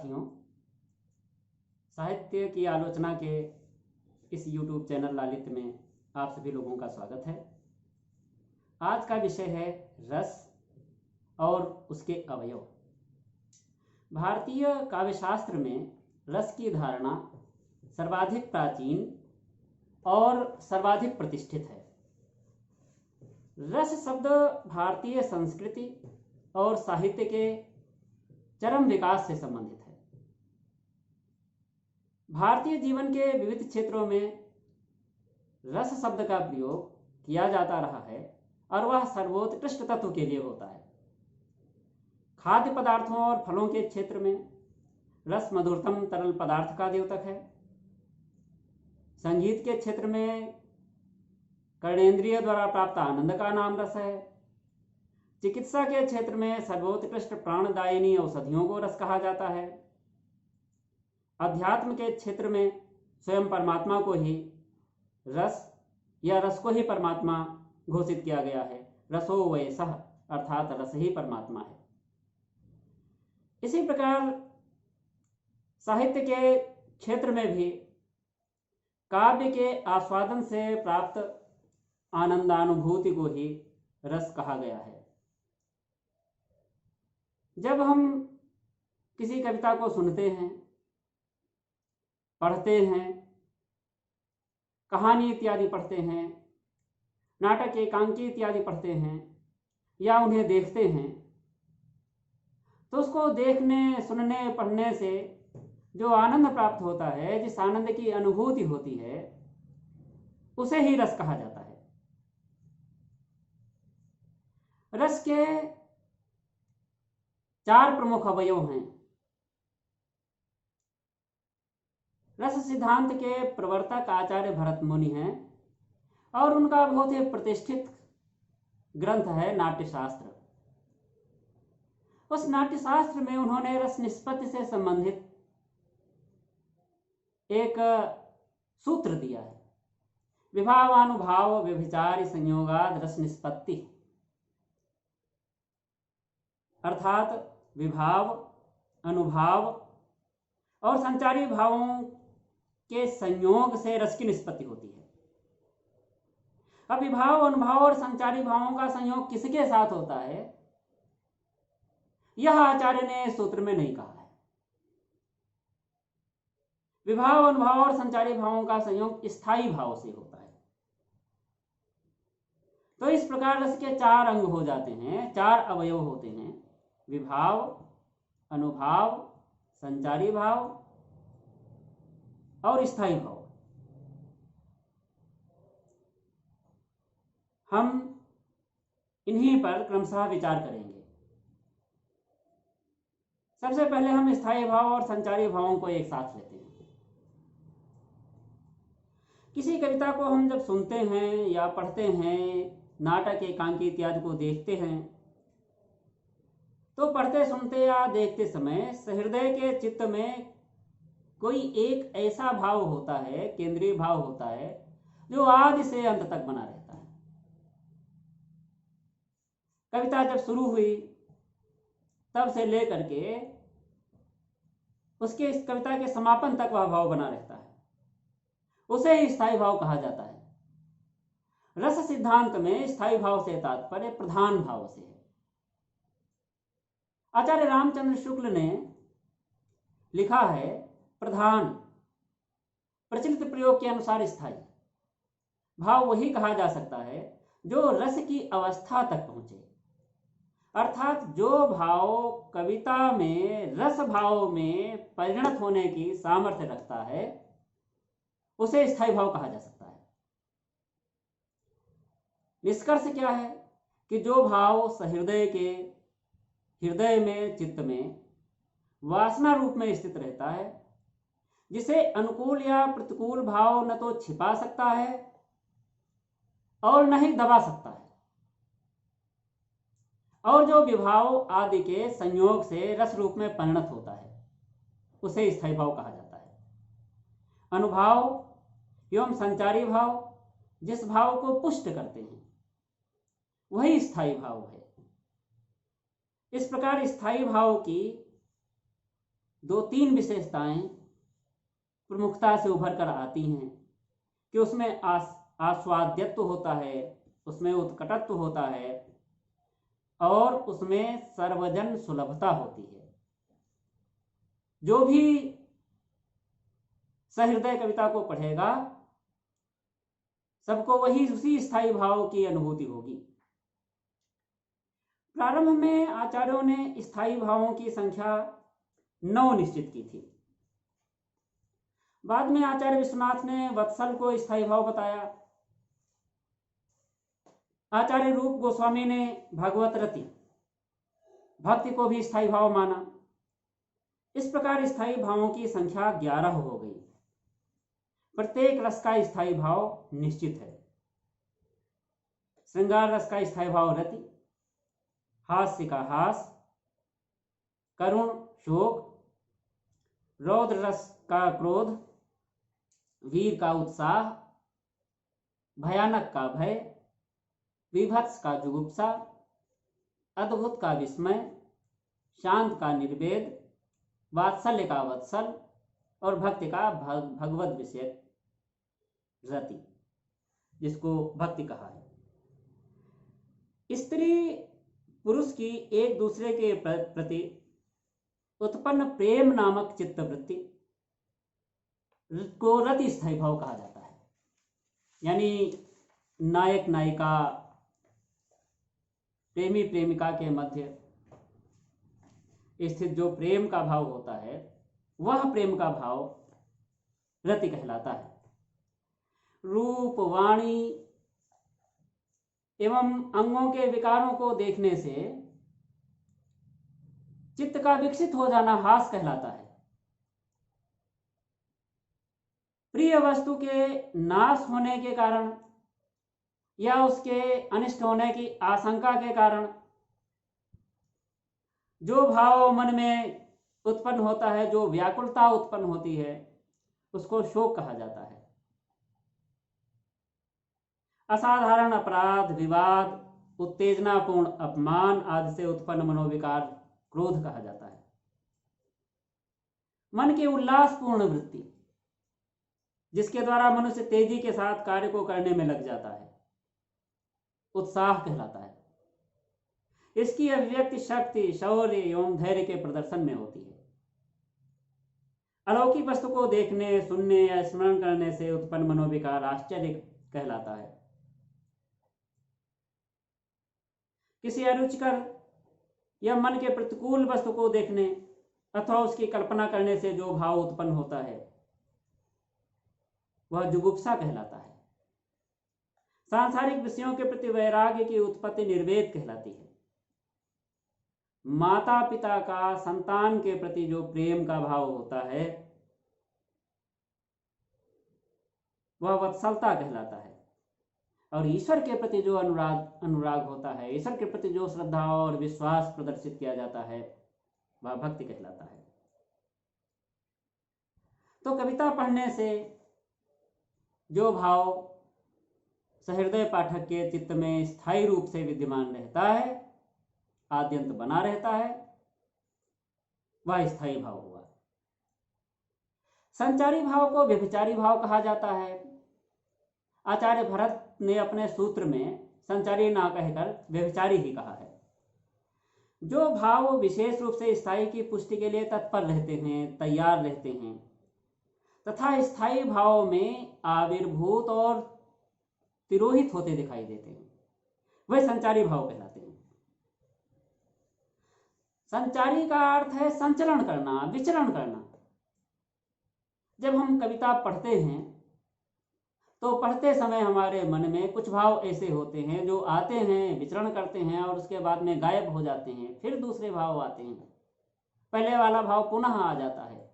साथियों, साहित्य की आलोचना के इस YouTube चैनल लालित्य में आप सभी लोगों का स्वागत है। आज का विषय है रस और उसके अवयव। भारतीय काव्यशास्त्र में रस की धारणा सर्वाधिक प्राचीन और सर्वाधिक प्रतिष्ठित है। रस शब्द भारतीय संस्कृति और साहित्य के चरम विकास से संबंधित है। भारतीय जीवन के विविध क्षेत्रों में रस शब्द का प्रयोग किया जाता रहा है और वह सर्वोत्कृष्ट तत्व के लिए होता है। खाद्य पदार्थों और फलों के क्षेत्र में रस मधुरतम तरल पदार्थ का द्योतक है। संगीत के क्षेत्र में कर्णेंद्रिय द्वारा प्राप्त आनंद का नाम रस है। चिकित्सा के क्षेत्र में सर्वोत्कृष्ट प्राणदायिनी औषधियों को रस कहा जाता है। अध्यात्म के क्षेत्र में स्वयं परमात्मा को ही रस या रस को ही परमात्मा घोषित किया गया है। रसो वैसः अर्थात रस ही परमात्मा है। इसी प्रकार साहित्य के क्षेत्र में भी काव्य के आस्वादन से प्राप्त आनंदानुभूति को ही रस कहा गया है। जब हम किसी कविता को सुनते हैं, पढ़ते हैं, कहानी इत्यादि पढ़ते हैं, नाटक एकांकी इत्यादि पढ़ते हैं या उन्हें देखते हैं, तो उसको देखने, सुनने, पढ़ने से जो आनंद प्राप्त होता है, जिस आनंद की अनुभूति होती है, उसे ही रस कहा जाता है। रस के 4 प्रमुख अवयव हैं। रस सिद्धांत के प्रवर्तक आचार्य भरत मुनि हैं और उनका बहुत ही प्रतिष्ठित ग्रंथ है नाट्यशास्त्र। उस नाट्यशास्त्र में उन्होंने रस निष्पत्ति से संबंधित एक सूत्र दिया है। विभावानुभाव व्यभिचारी संयोगाद रस निष्पत्ति, अर्थात विभाव, अनुभाव और संचारी भावों के संयोग से रस की निष्पत्ति होती है। अब विभाव, अनुभाव और संचारी भावों का संयोग किसके साथ होता है, यह आचार्य ने सूत्र में नहीं कहा है। विभाव, अनुभाव और संचारी भावों का संयोग स्थायी भाव से होता है। तो इस प्रकार रस के 4 अंग हो जाते हैं, 4 अवयव होते हैं: विभाव, अनुभाव, संचारी भाव और स्थायी भाव। हम इन्हीं पर क्रमशः विचार करेंगे। सबसे पहले हम स्थायी भाव और संचारी भावों को एक साथ लेते हैं। किसी कविता को हम जब सुनते हैं या पढ़ते हैं, नाटक एकांकी इत्यादि को देखते हैं, तो पढ़ते, सुनते या देखते समय सहृदय के चित्त में कोई एक ऐसा भाव होता है, केंद्रीय भाव होता है, जो आदि से अंत तक बना रहता है। कविता जब शुरू हुई तब से लेकर के उसके इस कविता के समापन तक वह भाव बना रहता है। उसे ही स्थायी भाव कहा जाता है। रस सिद्धांत में स्थायी भाव से तात्पर्य प्रधान भाव से है। आचार्य रामचंद्र शुक्ल ने लिखा है, प्रधान प्रचलित प्रयोग के अनुसार स्थायी भाव वही कहा जा सकता है जो रस की अवस्था तक पहुंचे, अर्थात जो भाव कविता में रस भाव में परिणत होने की सामर्थ्य रखता है, उसे स्थायी भाव कहा जा सकता है। निष्कर्ष क्या है कि जो भाव सहृदय के हृदय में, चित्त में वासना रूप में स्थित रहता है, जिसे अनुकूल या प्रतिकूल भाव न तो छिपा सकता है और न ही दबा सकता है, और जो विभाव आदि के संयोग से रस रूप में परिणत होता है, उसे स्थायी भाव कहा जाता है। अनुभाव एवं संचारी भाव जिस भाव को पुष्ट करते हैं, वही स्थायी भाव है। इस प्रकार स्थायी भाव की दो तीन विशेषताएं प्रमुखता से उभर कर आती हैं कि उसमें आस्वाद्यत्व होता है, उसमें उत्कटत्व होता है और उसमें सर्वजन सुलभता होती है। जो भी सहृदय कविता को पढ़ेगा सबको वही उसी स्थायी भाव की अनुभूति होगी। प्रारंभ में आचार्यों ने स्थायी भावों की संख्या 9 निश्चित की थी। बाद में आचार्य विश्वनाथ ने वत्सल को स्थायी भाव बताया। आचार्य रूप गोस्वामी ने भगवत रति भक्ति को भी स्थायी भाव माना। इस प्रकार स्थायी भावों की संख्या 11 हो गई। प्रत्येक रस का स्थायी भाव निश्चित है। श्रृंगार रस का स्थायी भाव रति, हास्य का हास, करुण शोक, रौद्र रस का क्रोध, वीर का उत्साह, भयानक का भय, विभत्स का जुगुप्सा, अद्भुत का विस्मय, शांत का निर्वेद, वात्सल्य का वत्सल और भक्ति का भगवत विषय रति, जिसको भक्ति कहा है। स्त्री पुरुष की एक दूसरे के प्रति उत्पन्न प्रेम नामक चित्तवृत्ति को रति स्थायी भाव कहा जाता है। यानी नायक नायिका, प्रेमी प्रेमिका के मध्य स्थित जो प्रेम का भाव होता है वह प्रेम का भाव रति कहलाता है। रूप, वाणी एवं अंगों के विकारों को देखने से चित्त का विकसित हो जाना हास कहलाता है। प्रिय वस्तु के नाश होने के कारण या उसके अनिष्ट होने की आशंका के कारण जो भाव मन में उत्पन्न होता है, जो व्याकुलता उत्पन्न होती है, उसको शोक कहा जाता है। असाधारण अपराध, विवाद, उत्तेजनापूर्ण अपमान आदि से उत्पन्न मनोविकार क्रोध कहा जाता है। मन की उल्लासपूर्ण वृत्ति जिसके द्वारा मनुष्य तेजी के साथ कार्य को करने में लग जाता है, उत्साह कहलाता है। इसकी अभिव्यक्ति शक्ति, शौर्य एवं धैर्य के प्रदर्शन में होती है। अलौकिक वस्तु को देखने, सुनने या स्मरण करने से उत्पन्न मनोविकार आश्चर्य कहलाता है। किसी अरुचिकर या मन के प्रतिकूल वस्तु को देखने अथवा उसकी कल्पना करने से जो भाव उत्पन्न होता है वह जुगुप्सा कहलाता है। सांसारिक विषयों के प्रति वैराग्य की उत्पत्ति निर्वेद कहलाती है। माता पिता का संतान के प्रति जो प्रेम का भाव होता है वह वत्सलता कहलाता है। और ईश्वर के प्रति जो अनुराग होता है, ईश्वर के प्रति जो श्रद्धा और विश्वास प्रदर्शित किया जाता है वह भक्ति कहलाता है। तो कविता पढ़ने से जो भाव सहृदय पाठक के चित्त में स्थायी रूप से विद्यमान रहता है, आद्यंत बना रहता है, वह स्थायी भाव हुआ। संचारी भाव को व्यभिचारी भाव कहा जाता है। आचार्य भरत ने अपने सूत्र में संचारी ना कहकर व्यभिचारी ही कहा है। जो भाव विशेष रूप से स्थायी की पुष्टि के लिए तत्पर रहते हैं, तैयार रहते हैं तथा स्थायी भाव में आविर्भूत और तिरोहित होते दिखाई देते हैं, वह संचारी भाव कहलाते हैं। संचारी का अर्थ है संचलन करना, विचरण करना। जब हम कविता पढ़ते हैं तो पढ़ते समय हमारे मन में कुछ भाव ऐसे होते हैं जो आते हैं, विचरण करते हैं और उसके बाद में गायब हो जाते हैं, फिर दूसरे भाव आते हैं, पहले वाला भाव पुनः आ जाता है।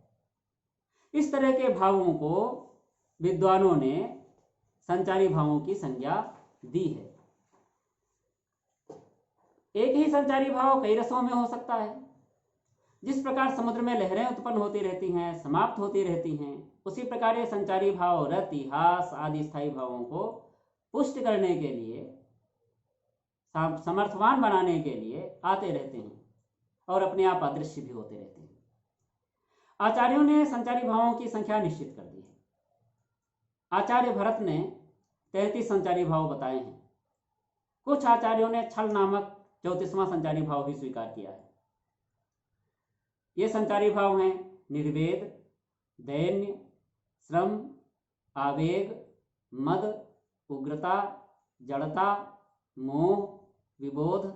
इस तरह के भावों को विद्वानों ने संचारी भावों की संज्ञा दी है। एक ही संचारी भाव कई रसों में हो सकता है। जिस प्रकार समुद्र में लहरें उत्पन्न होती रहती हैं, समाप्त होती रहती हैं, उसी प्रकार ये संचारी भाव रति, हास आदि स्थायी भावों को पुष्ट करने के लिए, समर्थवान बनाने के लिए आते रहते हैं और अपने आप अदृश्य भी होते रहते हैं। आचार्यों ने संचारी भावों की संख्या निश्चित कर दी है। आचार्य भरत ने 33 संचारी भाव बताए हैं। कुछ आचार्यों ने छल नामक 34वां संचारी भाव भी स्वीकार किया है। ये संचारी भाव हैं निर्वेद, दैन्य, श्रम, आवेग, मद, उग्रता, जड़ता, मोह, विबोध,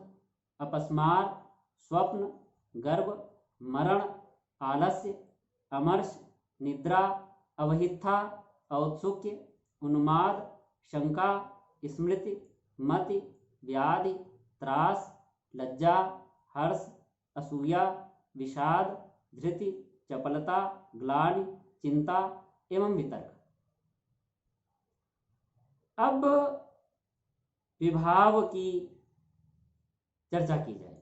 अपस्मार, स्वप्न, गर्व, मरण, आलस्य, अमर्ष, निद्रा, अवहित्था, औत्सुक्य, उन्माद, शंका, स्मृति, मति, व्याधि, त्रास, लज्जा, हर्ष, असूया, विषाद, धृति, चपलता, ग्लानि, चिंता एवं वितर्क। अब विभाव की चर्चा की जाए।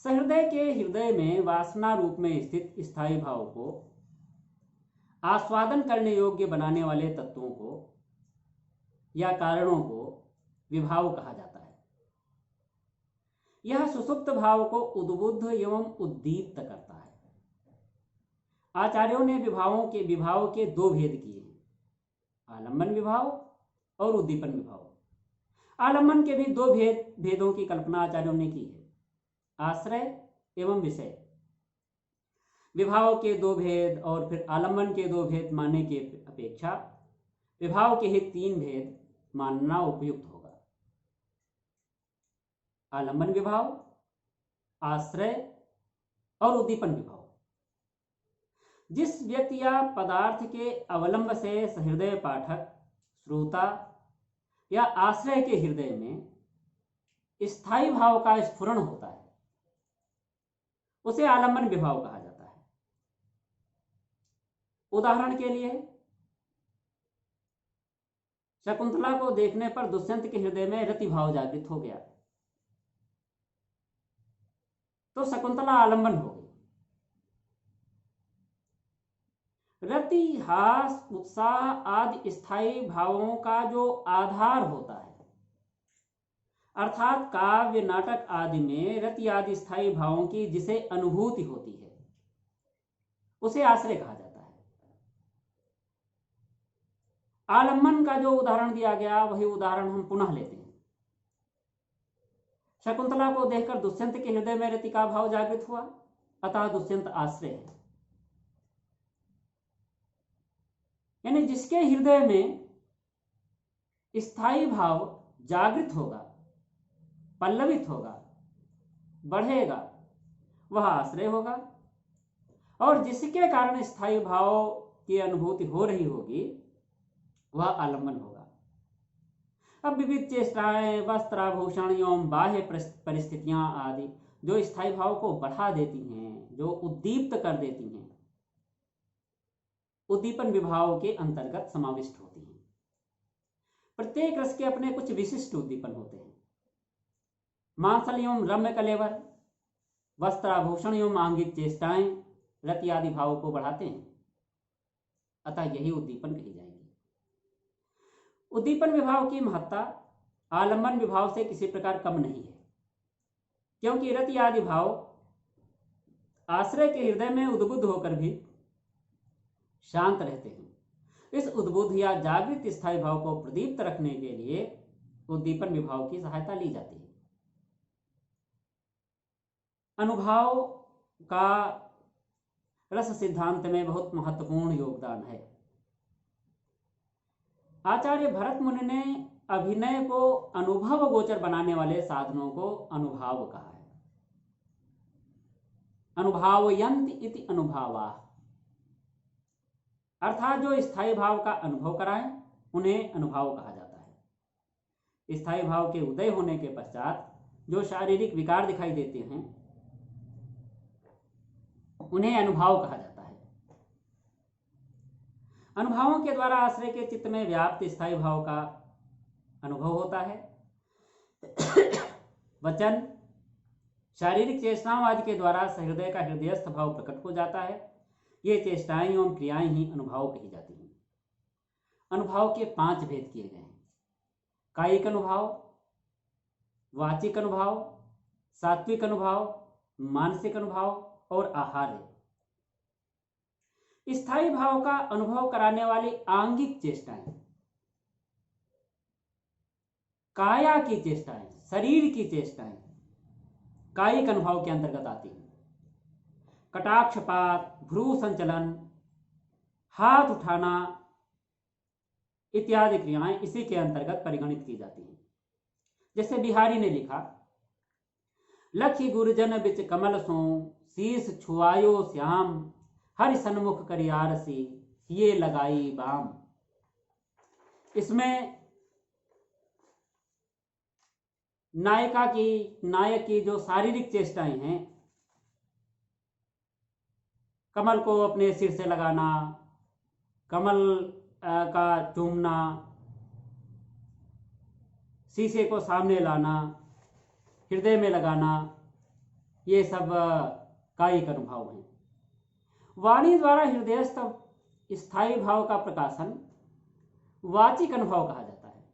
सहृदय के हृदय में वासना रूप में स्थित स्थायी भाव को आस्वादन करने योग्य बनाने वाले तत्वों को या कारणों को विभाव कहा जाता है। यह सुसुप्त भाव को उद्बुद्ध एवं उद्दीप्त करता है। आचार्यों ने विभाव के दो भेद किए हैं, आलम्बन विभाव और उद्दीपन विभाव। आलम्बन के भी दो भेदों की कल्पना आचार्यों ने की है, आश्रय एवं विषय। विभाव के दो भेद और फिर आलम्बन के दो भेद मानने की अपेक्षा विभाव के ही 3 भेद मानना उपयुक्त होगा। आलम्बन विभाव, आश्रय और उद्दीपन विभाव। जिस व्यक्ति या पदार्थ के अवलंब से सहृदय पाठक, श्रोता या आश्रय के हृदय में स्थायी भाव का स्फुरण होता है, उसे आलम्बन विभाव कहा जाता है। उदाहरण के लिए शकुंतला को देखने पर दुष्यंत के हृदय में रति भाव जागृत हो गया, तो शकुंतला आलम्बन हो गई। रति, हास, उत्साह आदि स्थायी भावों का जो आधार होता है, अर्थात काव्य, नाटक आदि में रति आदि स्थायी भावों की जिसे अनुभूति होती है, उसे आश्रय कहा जाता है। आलम्बन का जो उदाहरण दिया गया वही उदाहरण हम पुनः लेते हैं। शकुंतला को देखकर दुष्यंत के हृदय में रति का भाव जागृत हुआ, अतः दुष्यंत आश्रय है। यानी जिसके हृदय में स्थायी भाव जागृत होगा, पल्लवित होगा, बढ़ेगा, वह आश्रय होगा, और जिसके कारण स्थायी भाव की अनुभूति हो रही होगी वह आलम्बन होगा। अब विविध चेष्टाएं, वस्त्राभूषण एवं बाह्य परिस्थितियां आदि जो स्थायी भाव को बढ़ा देती हैं, जो उद्दीप्त कर देती हैं, उद्दीपन विभाव के अंतर्गत समाविष्ट होती हैं। प्रत्येक रस के अपने कुछ विशिष्ट उद्दीपन होते हैं। मांसल एवं रम्य कलेवर, वस्त्राभूषण एवं आंगिक चेष्टाएं रति आदि भाव को बढ़ाते हैं, अतः यही उद्दीपन कही जाएंगी। उद्दीपन विभाव की महत्ता आलम्बन विभाव से किसी प्रकार कम नहीं है, क्योंकि रति आदि भाव आश्रय के हृदय में उद्बुद्ध होकर भी शांत रहते हैं। इस उद्बुद्ध या जागृत स्थायी भाव को प्रदीप्त रखने के लिए उद्दीपन विभाव की सहायता ली जाती है। अनुभाव का रस सिद्धांत में बहुत महत्वपूर्ण योगदान है। आचार्य भरत मुनि ने अभिनय को अनुभव गोचर बनाने वाले साधनों को अनुभाव कहा है। अनुभावयन्ति इति अनुभावा, अर्थात जो स्थायी भाव का अनुभव कराएं उन्हें अनुभाव कहा जाता है। स्थायी भाव के उदय होने के पश्चात जो शारीरिक विकार दिखाई देते हैं उन्हें अनुभाव कहा जाता है। अनुभावों के द्वारा आश्रय के चित्त में व्याप्त स्थायी भाव का अनुभव होता है। वचन, शारीरिक चेष्टाओं आदि के द्वारा सहृदय का हृदयस्थ भाव प्रकट हो जाता है। ये चेष्टाएं एवं क्रियाएं ही अनुभाव कही जाती हैं। अनुभाव के 5 भेद किए गए हैं: कायिक अनुभाव, वाचिक अनुभाव, सात्विक अनुभाव, मानसिक अनुभाव और आहार्य स्थायी भाव का अनुभव कराने वाली आंगिक चेष्टाएं, काया की चेष्टाएं, शरीर की चेष्टाएं कायिक अनुभव के अंतर्गत आती हैं। कटाक्षपात, भ्रू संचलन, हाथ उठाना इत्यादि क्रियाएं इसी के अंतर्गत परिगणित की जाती हैं। जैसे बिहारी ने लिखा, लखी गुरुजन बिच कमल सो, शीस छुआयो श्याम, हरि सन्मुख करियार सी, ये लगाई बाम। इसमें नायक की जो शारीरिक चेष्टाएं हैं, कमल को अपने सिर से लगाना, कमल का चूमना, शीशे को सामने लाना, हृदय में लगाना, ये सब कायिक अनुभव हैं। वाणी द्वारा हृदयस्थ स्थायी भाव का प्रकाशन वाचिक अनुभव कहा जाता है।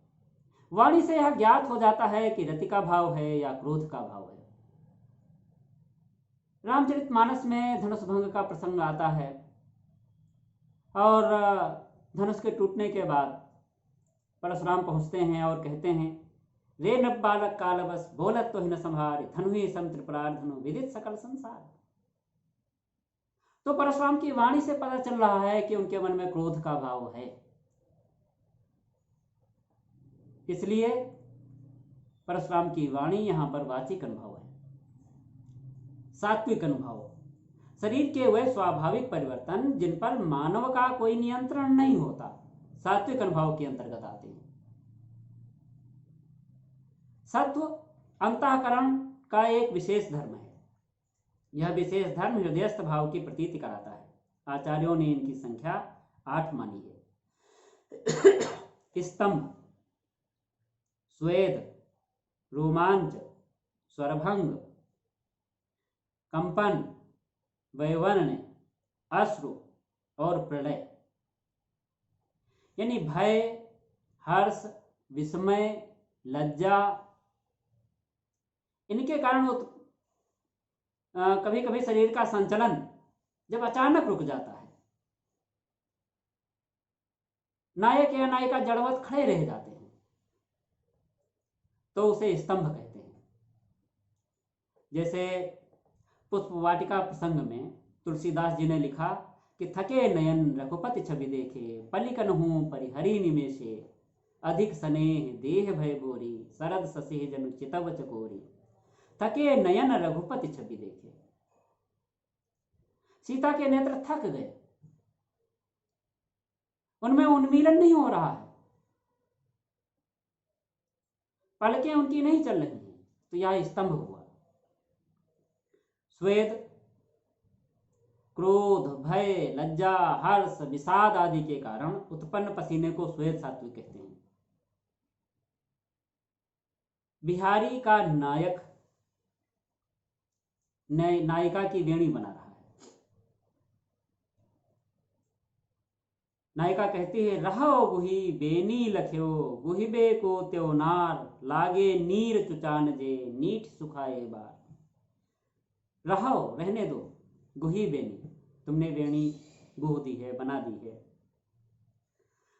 वाणी से यह ज्ञात हो जाता है कि रति का भाव है या क्रोध का भाव है। रामचरितमानस में धनुष भंग का प्रसंग आता है और धनुष के टूटने के बाद परशुराम पहुंचते हैं और कहते हैं, रे नब बालक काल बस, बोलत तो ही न संभार, धनु ही सम त्रिपुरार धनु, विदित सकल संसार। तो परशुराम की वाणी से पता चल रहा है कि उनके मन में क्रोध का भाव है। इसलिए परशुराम की वाणी यहां पर वाचिक अनुभव है। सात्विक अनुभव, शरीर के वह स्वाभाविक परिवर्तन जिन पर मानव का कोई नियंत्रण नहीं होता, सात्विक अनुभव के अंतर्गत आते हैं। सत्व अंतःकरण का एक विशेष धर्म है। यह विशेष धर्म हृदयस्थ भाव की प्रतीति कराता है। आचार्यों ने इनकी संख्या 8 मानी है। स्तंभ, स्वेद, रोमांच, स्वरभंग, कंपन, वैवर्ण, अश्रु और प्रलय। यानी भय, हर्ष, विस्मय, लज्जा, इनके कारण कभी कभी शरीर का संचलन जब अचानक रुक जाता है, नायक या नायिका जड़वत खड़े रह जाते हैं, तो उसे स्तंभ कहते हैं। जैसे पुष्प वाटिका प्रसंग में तुलसीदास जी ने लिखा कि थके नयन रघुपति छवि देखे, पलिकन हूं परिहरि निमेषे, अधिक स्नेह देह भय गोरी, शरद ससेह जनु चितव चकोरी, थके नयन रघुपति छवि देखे। सीता के नेत्र थक गए, उनमें उन्मीलन नहीं हो रहा है, पलकें उनकी नहीं चल रही हैं, तो यह स्तंभ हुआ। स्वेद, क्रोध, भय, लज्जा, हर्ष, विषाद आदि के कारण उत्पन्न पसीने को स्वेद सात्विक कहते हैं। बिहारी का नायक नायिका की वेणी बना रहा है। नायिका कहती है, रहो गुही बेनी लख्यो, गुहिबे को त्यो नार, लागे नीर चुचान जे, नीठ सुखाए बार। रहो, रहने दो, गुही बेनी, तुमने वेणी गुह दी है, बना दी है।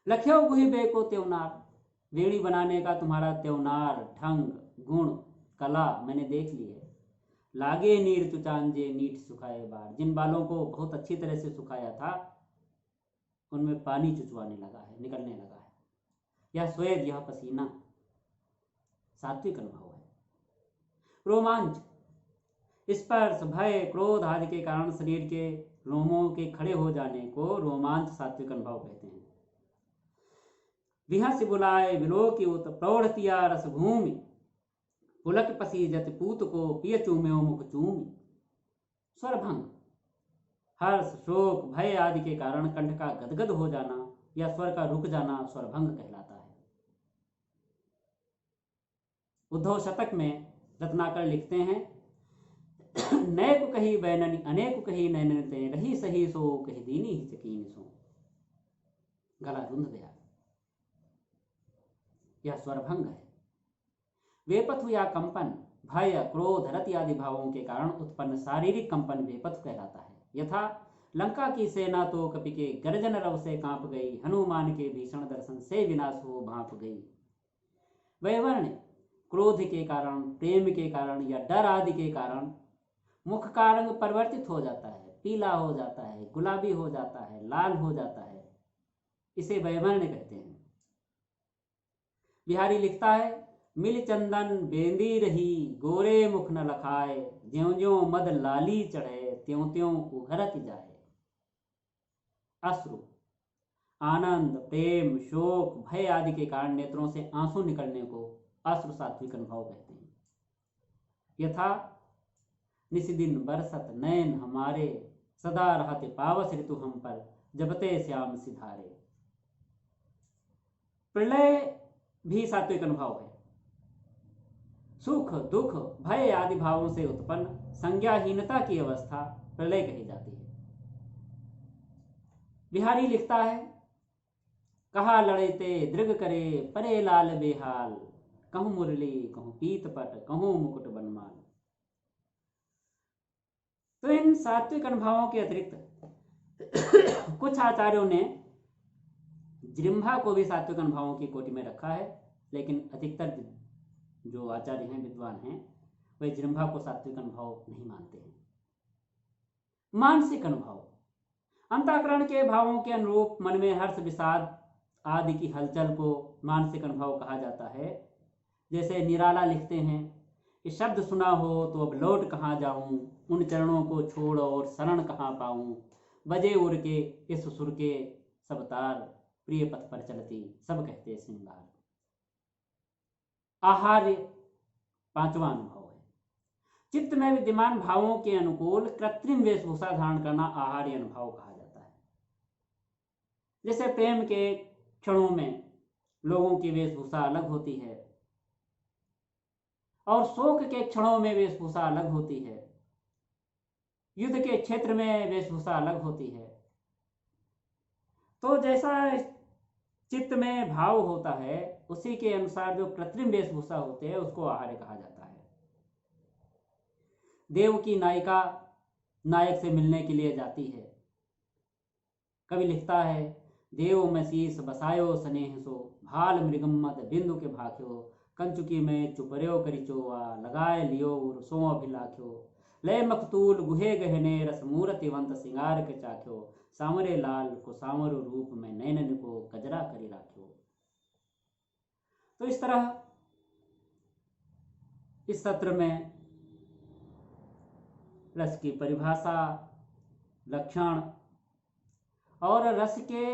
लख्यो गुहिबे को त्योनार, वेणी बनाने का तुम्हारा त्योनार, ढंग, गुण, कला मैंने देख ली है। लागे नीर चुचांजे, नीठ सुखाए बार, जिन बालों को बहुत अच्छी तरह से सुखाया था उनमें पानी चुचवाने लगा है, निकलने लगा है। यह स्वेद, यह पसीना सात्विक अनुभव है। रोमांच, स्पर्श, भय, क्रोध आदि के कारण शरीर के रोमों के खड़े हो जाने को रोमांच सात्विक अनुभव कहते हैं। विहस बुलाए विलोकित, प्रौढ़तिया रस भूमि, पुलक पसीजत पूत को, पिय चूम्यो मुख चूमि। स्वरभंग, हर्ष, शोक, भय आदि के कारण कंठ का गदगद हो जाना या स्वर का रुक जाना स्वरभंग कहलाता है। उद्धव शतक में रत्नाकर लिखते हैं, नैक कही बैननी अनेक कही नैनते, रही सही सो कही दीनी ही चकीन सो। गला रुंध गया, यह स्वरभंग है। वेपथु या कंपन, भय, क्रोध, रति आदि भावों के कारण उत्पन्न शारीरिक कंपन वेपथु कहलाता है। यथा लंका की सेना तो कपि के गर्जन रव से कांप गई, हनुमान के भीषण दर्शन से विनाश हो भांप गई। वैवर्ण क्रोध के कारण, प्रेम के कारण या डर आदि के कारण मुख का रंग परिवर्तित हो जाता है, पीला हो जाता है, गुलाबी हो जाता है, लाल हो जाता है, इसे वैवर्ण कहते हैं। बिहारी लिखता है, मिल चंदन बेंदी रही, गोरे मुख न लखाए, ज्यों ज्यों मद लाली चढ़े, त्यों त्यों उघरत जाए। अश्रु आनंद, प्रेम, शोक, भय आदि के कारण नेत्रों से आंसू निकलने को अश्रु सात्विक अनुभव कहते हैं। यथा निशिदिन बरसत नयन हमारे, सदा रहते पावस ऋतु हम पर, जबते श्याम सिधारे। प्रलय भी सात्विक अनुभव है। सुख, दुख, भय आदि भावों से उत्पन्न संज्ञाहीनता की अवस्था प्रलय कही जाती है। बिहारी लिखता है, कहा लड़ेते दृग करे, परे लाल बेहाल, कहूं मुरली कहूं पीतपट, कहूं मुकुट बनमाल। तो इन सात्विक अनुभवों के अतिरिक्त कुछ आचार्यों ने जृंभा को भी सात्विक अनुभवों की कोटि में रखा है, लेकिन अधिकतर जो आचार्य हैं, विद्वान हैं, वे जृंभा को सात्विक अनुभव नहीं मानते हैं। मानसिक अनुभव अंतःकरण के भावों के अनुरूप मन में हर्ष, विषाद आदि की हलचल को मानसिक अनुभव कहा जाता है। जैसे निराला लिखते हैं कि शब्द सुना हो तो अब लौट कहाँ जाऊं, उन चरणों को छोड़ और शरण कहाँ पाऊं, बजे उड़ के इस सुर के सब तार, प्रिय पथ पर चलती सब कहते श्रृंगार। आहार्य पांचवा अनुभव है। चित्त में विद्यमान भावों के अनुकूल कृत्रिम वेशभूषा धारण करना आहार्य अनुभव कहा जाता है। जैसे प्रेम के क्षणों में लोगों की वेशभूषा अलग होती है और शोक के क्षणों में वेशभूषा अलग होती है, युद्ध के क्षेत्र में वेशभूषा अलग होती है। तो जैसा चित्त में भाव होता है, उसी के अनुसार जो कृत्रिम वेशभूषा होते हैं उसको आहार्य कहा जाता है। देव की नायिका नायक से मिलने के लिए जाती है। कवि लिखता है, देव में शीस बसायो स्नेह सो, भाल मृगम्मद बिंदु के भाख्यो, कंचुकी में चुपर्यो करिचोवा, लगाए लियो उर्सों अभिलाख्यो, लय मकतूल गुहे गहने, रस मूर्तिवंत सिंगार के चाख्यो, सामरे लाल को सामर रूप में नैनन को कजरा करी राख्यो। तो इस तरह इस सत्र में रस की परिभाषा, लक्षण और रस के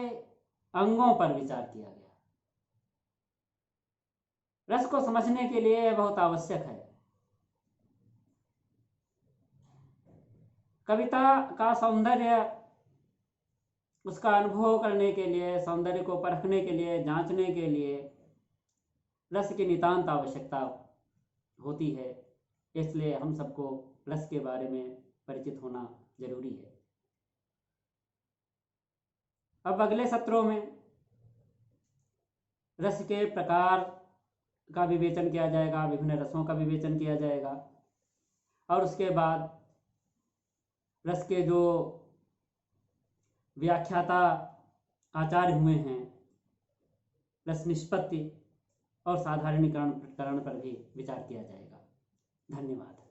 अंगों पर विचार किया गया। रस को समझने के लिए बहुत आवश्यक है। कविता का सौंदर्य, उसका अनुभव करने के लिए, सौंदर्य को परखने के लिए, जांचने के लिए रस की नितांत आवश्यकता होती है। इसलिए हम सबको रस के बारे में परिचित होना जरूरी है। अब अगले सत्रों में रस के प्रकार का विवेचन किया जाएगा, विभिन्न रसों का विवेचन किया जाएगा, और उसके बाद रस के जो व्याख्याता आचार्य हुए हैं, रस निष्पत्ति और साधारणीकरण पर भी विचार किया जाएगा। धन्यवाद।